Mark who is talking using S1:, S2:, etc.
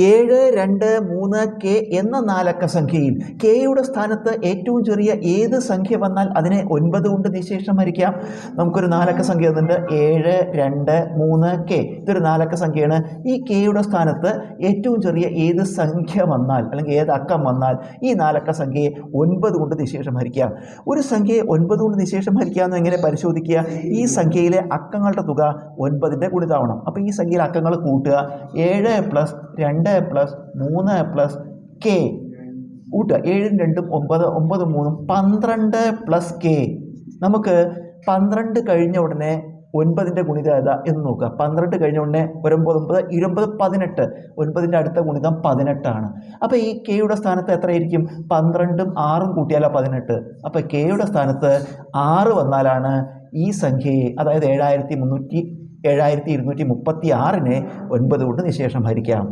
S1: 7, 2, 3 K എന്ന നാലക്ക സംഖ്യയിൽ കെയുടെ സ്ഥാനത്ത് ഏറ്റവും ചെറിയ ഏത് സംഖ്യ വന്നാൽ അതിനെ 9 കൊണ്ട് നിശേഷം ഹരിക്കാം. നമുക്കൊരു നാലക്ക സംഖ്യ തന്നിട്ടുണ്ട് 7, 2, 3 കെ. ഇതൊരു നാലക്ക സംഖ്യയാണ്. ഈ കെയുടെ സ്ഥാനത്ത് ഏറ്റവും ചെറിയ ഏത് സംഖ്യ വന്നാൽ അല്ലെങ്കിൽ ഏത് അക്കം വന്നാൽ ഈ നാലക്ക സംഖ്യയെ 9 കൊണ്ട് നിശേഷം ഹരിക്കാം. ഒരു സംഖ്യയെ 9 കൊണ്ട് നിശേഷം ഹരിക്കാമെന്ന് എങ്ങനെ പരിശോധിക്കുക? ഈ സംഖ്യയിലെ അക്കങ്ങളുടെ തുക 9ന്റെ ഗുണിതമാവണം. അപ്പോൾ ഈ സംഖ്യയിലെ അക്കങ്ങൾ കൂട്ടുക. 7 + 2 + 3 + കെ കൂട്ടുക. 7 2 9, 9 3 12 + കെ. നമുക്ക് 12 കഴിഞ്ഞ ഉടനെ 9ന്റെ ഗുണിതം ഏതാ എന്ന് നോക്കുക. 12 കഴിഞ്ഞ ഉടനെ 9 9 20 18. 9ന്റെ അടുത്ത ഗുണിതം 18 ആണ്. അപ്പോൾ ഈ കെയുടെ സ്ഥാനത്ത് എത്രയായിരിക്കും? 12ഉം 6ഉം കൂട്ടിയാലോ 18. അപ്പോൾ കെയുടെ സ്ഥാനത്ത് 6 വന്നാലാണ് ഈ സംഖ്യയെ, അതായത് 7236നെ 9 കൊണ്ട് നിശേഷം ഹരിക്കാം.